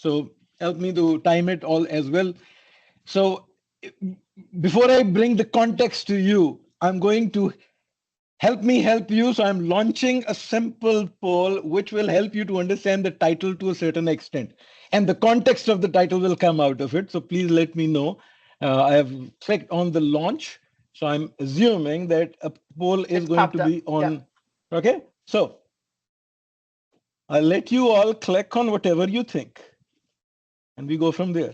So help me to time it all as well. So before I bring the context to you, I'm going to help me help you. So I'm launching a simple poll which will help you to understand the title to a certain extent. And the context of the title will come out of it. So please let me know. I have clicked on the launch. So I'm assuming that a poll is going to be on. Yeah. Okay. So I'll let you all click on whatever you think. And we go from there.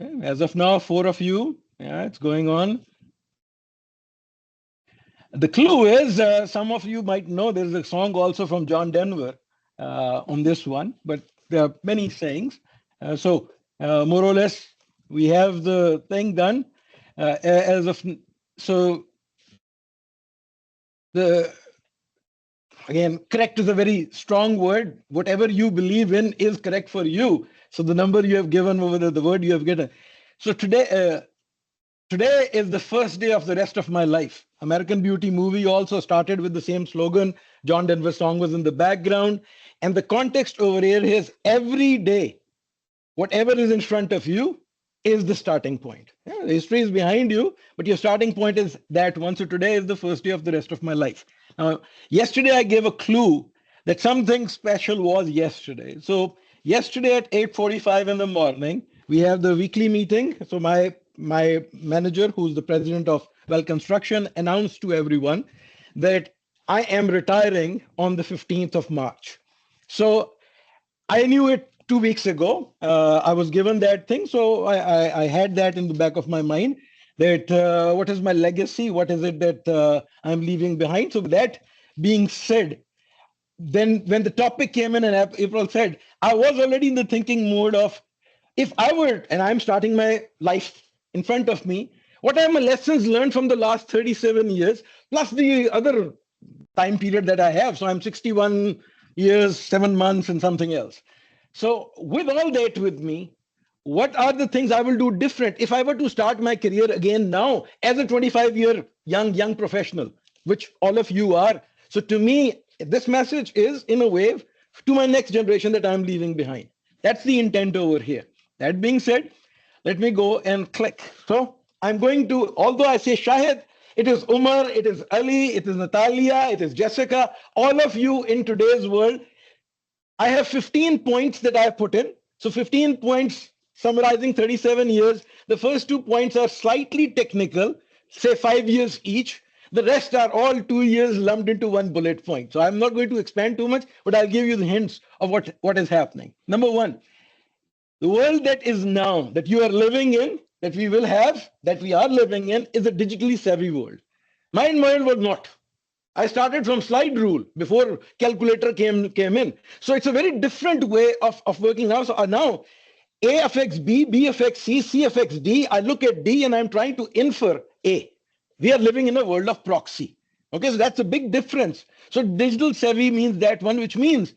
Okay. As of now, 4 of you. Yeah, it's going on. The clue is, some of you might know there's a song also from John Denver on this one, but there are many sayings. So more or less, we have the thing done. As of so, again, correct is a very strong word. Whatever you believe in is correct for you. So the number you have given over the word you have given. So today is the first day of the rest of my life. American Beauty movie also started with the same slogan. John Denver's song was in the background. And the context over here is every day, whatever is in front of you is the starting point. Yeah, the history is behind you, but your starting point is that one. So today is the first day of the rest of my life. Now, yesterday I gave a clue that something special was yesterday. So yesterday at 8:45 in the morning, we have the weekly meeting. So my manager, who's the president of Well Construction, announced to everyone that I am retiring on the 15th of March. So I knew it 2 weeks ago. I was given that thing. So I had that in the back of my mind that what is my legacy? What is it that I'm leaving behind? So that being said, then when the topic came in and April said, I was already in the thinking mode of if I were, and I'm starting my life in front of me, what are my lessons learned from the last 37 years, plus the other time period that I have. So I'm 61 years, 7 months, and something else. So with all that with me, what are the things I will do different if I were to start my career again now as a 25-year young professional, which all of you are. So to me, this message is in a way to my next generation that I'm leaving behind. That's the intent over here. That being said, let me go and click. So I'm going to, although I say Shahid, it is Umar, it is Ali, it is Natalia, it is Jessica, all of you in today's world. I have 15 points that I have put in. So 15 points summarizing 37 years. The first 2 points are slightly technical, say 5 years each. The rest are all 2 years lumped into one bullet point. So I'm not going to expand too much, but I'll give you the hints of what is happening. Number one, the world that is now, that you are living in, that we will have, that we are living in, is a digitally savvy world. Mine was not. I started from slide rule before calculator came in. So it's a very different way of working now. So now A affects B, B affects C, C affects D. I look at D and I'm trying to infer A. We are living in a world of proxy. Okay, so that's a big difference. So digital savvy means that one, which means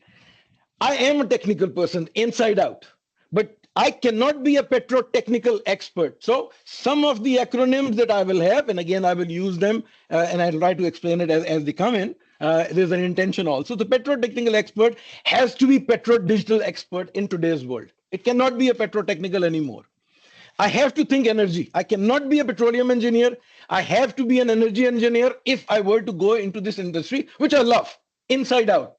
I am a technical person inside out, but I cannot be a petrotechnical expert. So some of the acronyms that I will have, and again, I will use them and I'll try to explain it as they come in. There's an intention also. The petrotechnical expert has to be petro-digital expert in today's world. It cannot be a petrotechnical anymore. I have to think energy. I cannot be a petroleum engineer. I have to be an energy engineer if I were to go into this industry, which I love, inside out.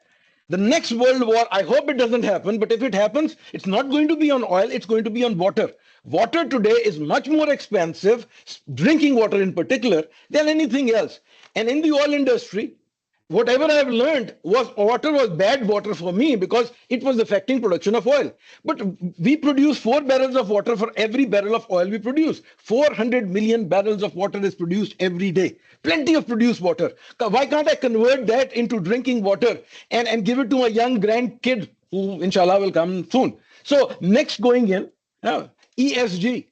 The next world war, I hope it doesn't happen, but if it happens, it's not going to be on oil, it's going to be on water. Water today is much more expensive, drinking water in particular, than anything else. And in the oil industry, whatever I've learned was water was bad water for me because it was affecting production of oil. But we produce 4 barrels of water for every barrel of oil we produce. 400 million barrels of water is produced every day. Plenty of produced water. Why can't I convert that into drinking water and give it to my young grandkid who inshallah will come soon? So next going in, ESG.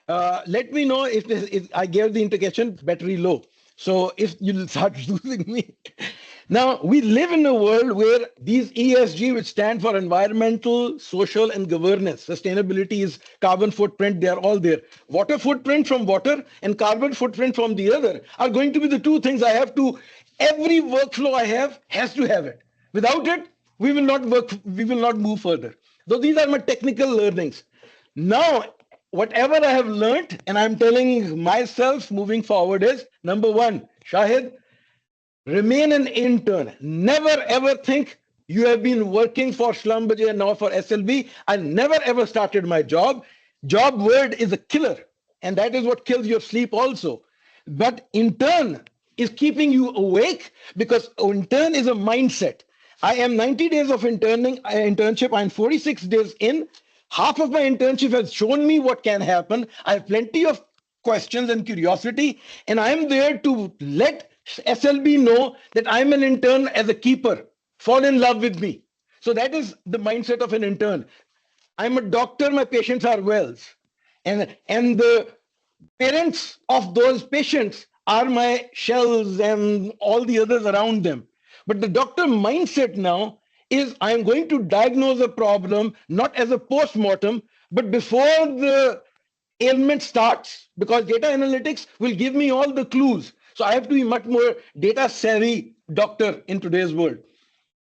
Let me know if I gave the indication battery low. So if you start losing me. Now, we live in a world where these ESG, which stand for environmental, social, and governance, sustainability is carbon footprint, they are all there. Water footprint from water and carbon footprint from the other are going to be the two things I have to, every workflow I have has to have it. Without it, we will not work, we will not move further. So these are my technical learnings. Now, whatever I have learned, and I'm telling myself moving forward is number one, Shahid, remain an intern. Never ever think you have been working for Schlumberger and now for SLB. I never ever started my job. Job word is a killer, and that is what kills your sleep also. But intern is keeping you awake because intern is a mindset. I am 90 days of internship. I'm 46 days in. Half of my internship has shown me what can happen. I have plenty of questions and curiosity, and I'm there to let SLB know that I'm an intern as a keeper. Fall in love with me. So that is the mindset of an intern. I'm a doctor, my patients are wells. And the parents of those patients are my shells and all the others around them. But the doctor mindset now is I'm going to diagnose a problem not as a post-mortem, but before the ailment starts, because data analytics will give me all the clues. So I have to be much more data savvy doctor in today's world.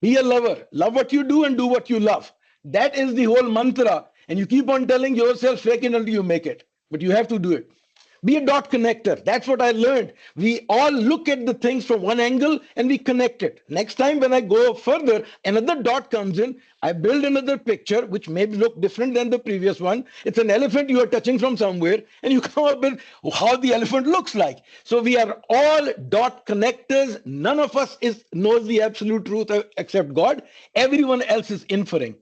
Be a lover. Love what you do and do what you love. That is the whole mantra. And you keep on telling yourself, fake it until you make it. But you have to do it. Be a dot connector. That's what I learned. We all look at the things from one angle and we connect it. Next time when I go further, another dot comes in. I build another picture, which may look different than the previous one. It's an elephant you are touching from somewhere, and you come up with how the elephant looks like. So we are all dot connectors. None of us knows the absolute truth except God. Everyone else is inferring.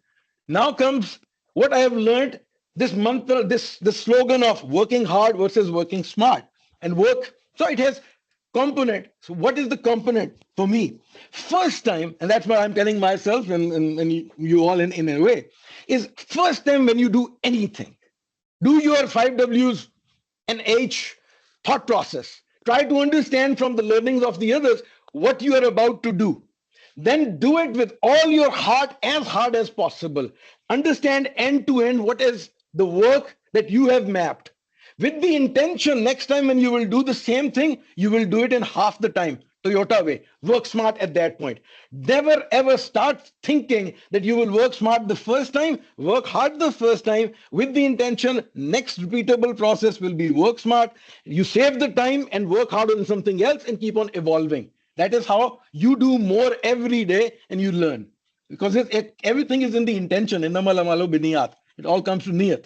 Now comes what I have learned, this mantra, this slogan of working hard versus working smart. And work, so it has component. So what is the component for me? First time, and that's what I'm telling myself and you all in a way, is first time when you do anything, do your 5 Ws and H thought process. Try to understand from the learnings of the others what you are about to do. Then do it with all your heart, as hard as possible. Understand end to end what is the work that you have mapped. With the intention, next time when you will do the same thing, you will do it in half the time. Toyota way. Work smart at that point. Never ever start thinking that you will work smart the first time. Work hard the first time with the intention. Next repeatable process will be work smart. You save the time and work hard on something else and keep on evolving. That is how you do more every day and you learn. Because everything is in the intention. Innamal amalu biniyat. It all comes to niyat.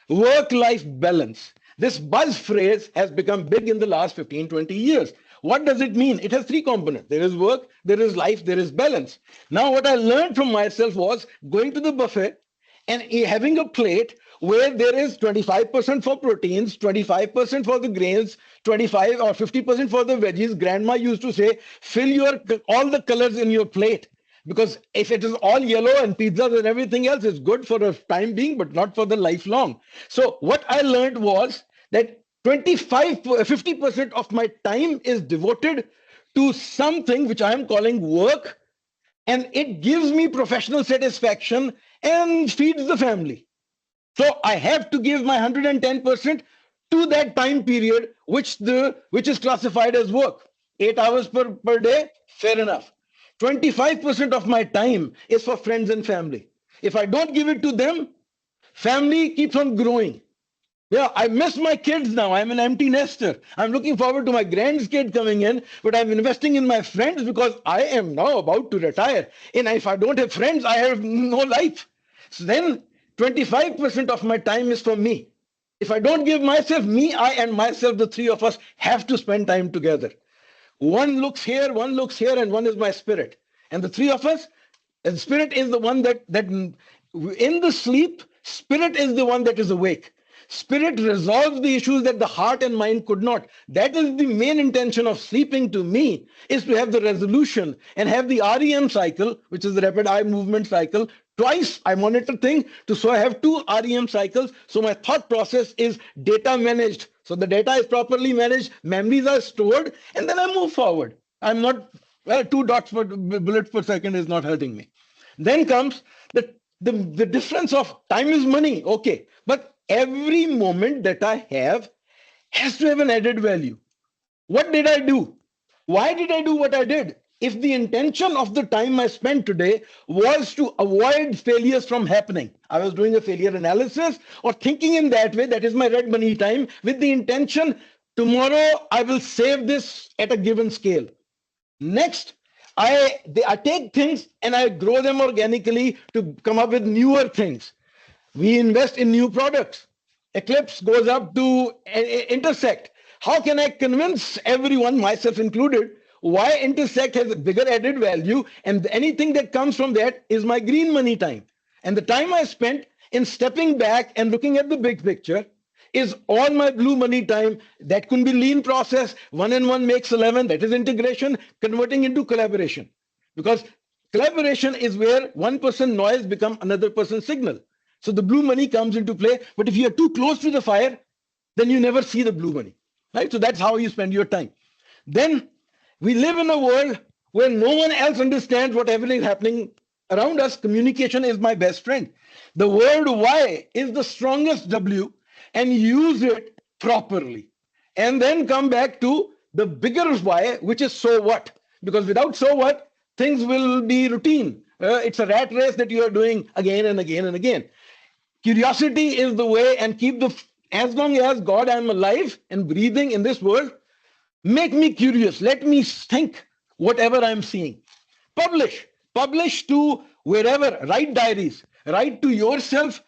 Work-life balance. This buzz phrase has become big in the last 15, 20 years. What does it mean? It has three components. There is work, there is life, there is balance. Now, what I learned from myself was going to the buffet and having a plate where there is 25% for proteins, 25% for the grains, 25 or 50% for the veggies. Grandma used to say, fill all the colors in your plate. Because if it is all yellow and pizzas and everything else, it's good for a time being, but not for the lifelong. So what I learned was that 50% of my time is devoted to something which I am calling work, and it gives me professional satisfaction and feeds the family. So I have to give my 110% to that time period, which is classified as work. 8 hours per day, fair enough. 25% of my time is for friends and family. If I don't give it to them, family keeps on growing. Yeah, I miss my kids now. I'm an empty nester. I'm looking forward to my grandkids coming in, but I'm investing in my friends because I am now about to retire. And if I don't have friends, I have no life. So then 25% of my time is for me. If I don't give myself, me, I, and myself, the three of us have to spend time together. One looks here, and one is my spirit. And the three of us, and spirit is the one that in the sleep, spirit is the one that is awake. Spirit resolves the issues that the heart and mind could not. That is the main intention of sleeping to me, is to have the resolution and have the REM cycle, which is the rapid eye movement cycle. Twice I monitor things, so I have 2 REM cycles. So my thought process is data managed. So the data is properly managed, memories are stored, and then I move forward. I'm not Well, 2 dots per bullets per second is not hurting me. Then comes the difference of time is money. Okay. But every moment that I have has to have an added value. What did I do? Why did I do what I did? If the intention of the time I spent today was to avoid failures from happening, I was doing a failure analysis or thinking in that way, that is my red money time, with the intention tomorrow I will save this at a given scale. Next, I take things and I grow them organically to come up with newer things. We invest in new products. Eclipse goes up to Intersect. How can I convince everyone, myself included, why Intersect has a bigger added value, and anything that comes from that is my green money time. And the time I spent in stepping back and looking at the big picture is all my blue money time. That could be lean process, 1 and 1 makes 11, that is integration, converting into collaboration. Because collaboration is where one person noise become another person's signal. So the blue money comes into play. But if you're too close to the fire, then you never see the blue money, right? So that's how you spend your time. Then we live in a world where no one else understands what everything is happening around us. Communication is my best friend. The word why is the strongest W, and use it properly. And then come back to the bigger why, which is so what. Because without so what, things will be routine. It's a rat race that you are doing again and again and again. Curiosity is the way, and as long as God I'm alive and breathing in this world, make me curious. Let me think whatever I'm seeing. Publish to wherever. Write diaries. Write to yourself.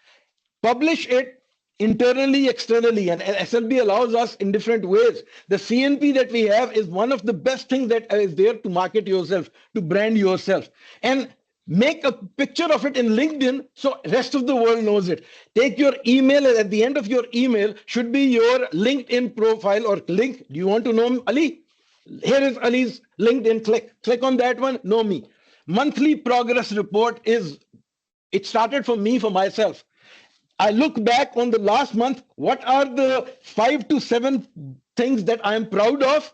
Publish it internally, externally, and SLB allows us in different ways. The CNP that we have is one of the best things that is there to market yourself, to brand yourself, and make a picture of it in LinkedIn so rest of the world knows it. Take your email, and at the end of your email should be your LinkedIn profile or link. Do you want to know Ali? Here is Ali's LinkedIn. Click on that one. Know me. Monthly progress report it started for me, for myself. I look back on the last month. What are the 5 to 7 things that I am proud of,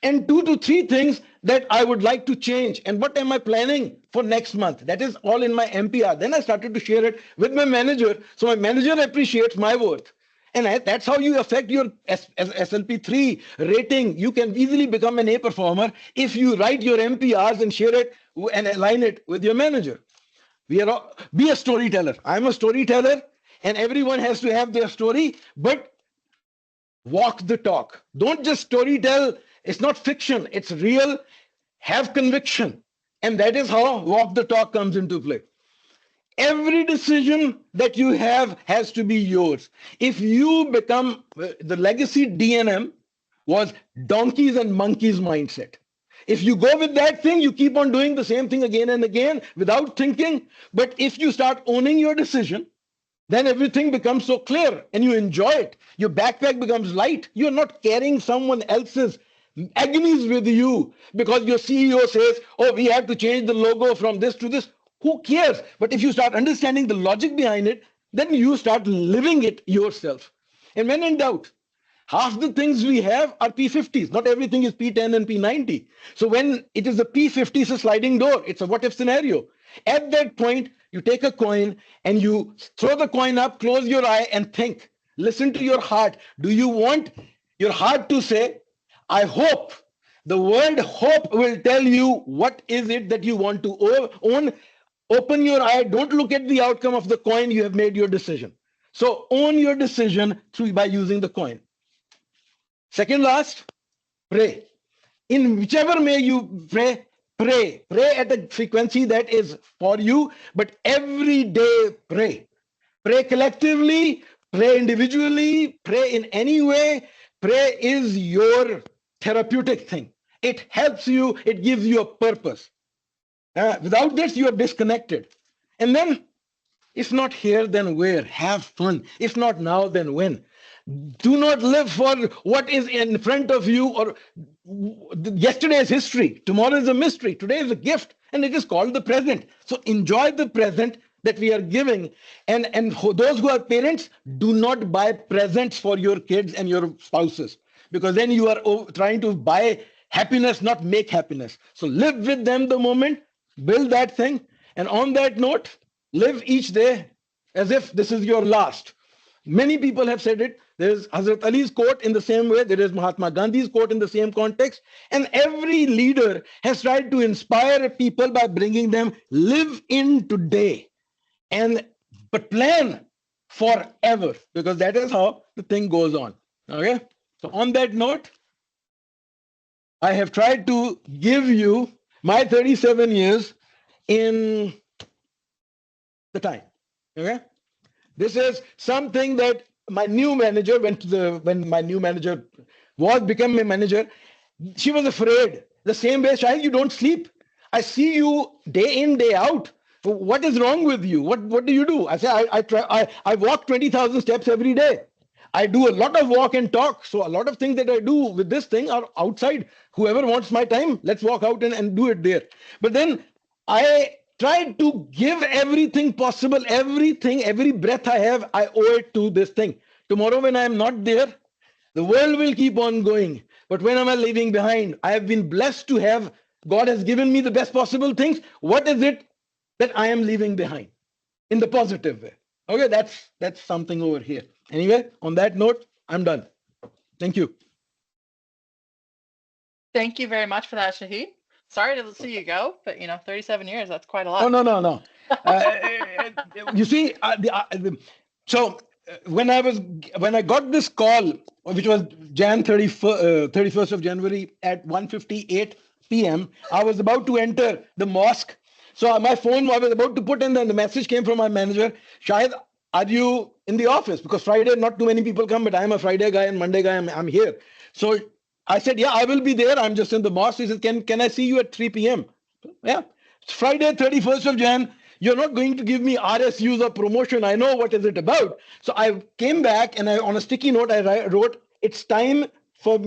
and 2 to 3 things that I would like to change, and what am I planning for next month? That is all in my MPR. Then I started to share it with my manager, so my manager appreciates my worth. And that's how you affect your SLP3 rating. You can easily become an A performer if you write your MPRs and share it and align it with your manager. Be a storyteller. I'm a storyteller, and everyone has to have their story, but walk the talk. Don't just story tell. It's not fiction, it's real. Have conviction. And that is how walk the talk comes into play. Every decision that you have has to be yours. If you become, the legacy DNM was donkeys and monkeys mindset. If you go with that thing, you keep on doing the same thing again and again without thinking. But if you start owning your decision, then everything becomes so clear and you enjoy it. Your backpack becomes light. You're not carrying someone else's agonies with you because your CEO says, oh, we have to change the logo from this to this. Who cares? But if you start understanding the logic behind it, then you start living it yourself. And when in doubt, half the things we have are P50s. Not everything is P10 and P90. So when it is a P50, it's a sliding door. It's a what if scenario. At that point, you take a coin and you throw the coin up, close your eye and think. Listen to your heart. Do you want your heart to say, I hope? The word hope will tell you what is it that you want to own. Open your eye. Don't look at the outcome of the coin. You have made your decision. So own your decision by using the coin. Second last, pray. In whichever way you pray, pray. Pray at a frequency that is for you, but every day pray. Pray collectively, pray individually, pray in any way. Pray is your therapeutic thing. It helps you, it gives you a purpose. Without this, you are disconnected. And then, if not here, then where? Have fun. If not now, then when? Do not live for what is in front of you, or yesterday's history. Tomorrow is a mystery. Today is a gift, and it is called the present. So enjoy the present that we are giving. And those who are parents, do not buy presents for your kids and your spouses, because then you are trying to buy happiness, not make happiness. So live with them the moment, build that thing. And on that note, live each day as if this is your last. Many people have said it. There is Hazrat Ali's quote in the same way. There is Mahatma Gandhi's quote in the same context. And every leader has tried to inspire people by bringing them live in today and but plan forever, because that is how the thing goes on. Okay. So on that note, I have tried to give you my 37 years in the time. Okay. This is something that my new manager when my new manager was become a manager, she was afraid. The same way, Shahid, you don't sleep. I see you day in, day out. What is wrong with you? What do you do? I say I walk 20,000 steps every day. I do a lot of walk and talk. So a lot of things that I do with this thing are outside. Whoever wants my time, let's walk out and do it there. But then I tried to give everything possible, everything, every breath I have, I owe it to this thing. Tomorrow when I am not there, the world will keep on going. But when am I leaving behind? I have been blessed to have, God has given me the best possible things. What is it that I am leaving behind in the positive way? Okay, that's something over here. Anyway, on that note, I'm done. Thank you. Thank you very much for that, Shahid. Sorry to see you go, but 37 years, that's quite a lot. Oh, no. You see, so when I got this call, which was 31st of January at 1:58 p.m., I was about to enter the mosque. So my phone, I was about to put in, and the message came from my manager, Shahid, are you in the office? Because Friday, not too many people come, but I'm a Friday guy and Monday guy, I'm here. So I said, yeah, I will be there. I'm just in the mosque. He said, can I see you at 3 p.m.? Yeah. It's Friday, 31st of Jan. You're not going to give me RSUs or promotion. I know what is it about. So I came back and on a sticky note, I wrote, it's time for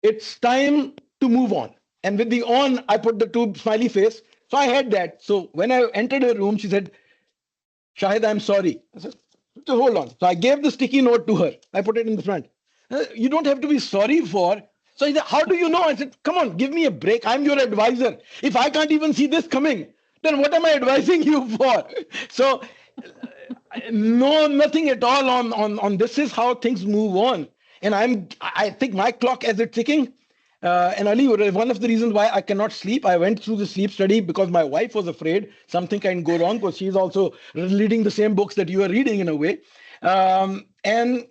it's time to move on. And with the on, I put the two smiley face. So I had that. So when I entered her room, she said, Shahid, I'm sorry. I said, hold on. So I gave the sticky note to her. I put it in the front. You don't have to be sorry for. So he said, how do you know? I said, come on, give me a break. I'm your advisor. If I can't even see this coming, then what am I advising you for? So no, nothing at all on this is how things move on. And I think my clock as it's ticking. And Ali, one of the reasons why I cannot sleep, I went through the sleep study because my wife was afraid something can go wrong because she's also reading the same books that you are reading in a way. And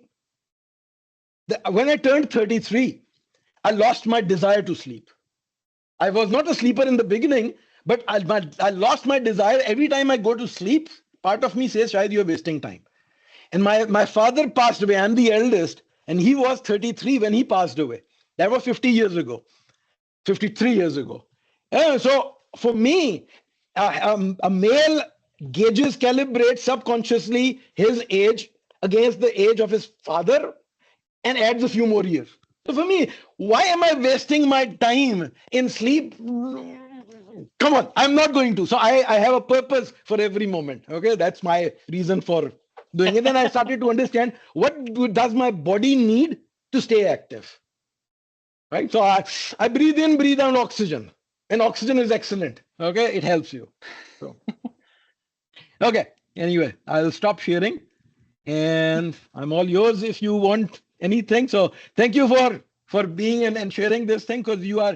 when I turned 33, I lost my desire to sleep. I was not a sleeper in the beginning, but I lost my desire. Every time I go to sleep, part of me says, Shahid, you're wasting time. And my father passed away. I'm the eldest, and he was 33 when he passed away. That was 50 years ago, 53 years ago. So for me, a male calibrates subconsciously his age against the age of his father and adds a few more years. So for me, why am I wasting my time in sleep? Come on, I'm not going to. So I have a purpose for every moment. Okay, that's my reason for doing it. Then I started to understand what does my body need to stay active. Right? So I breathe in, breathe out oxygen. And oxygen is excellent. Okay, it helps you. So okay, anyway, I'll stop sharing. And I'm all yours if you want anything. So thank you for being and sharing this thing, because you are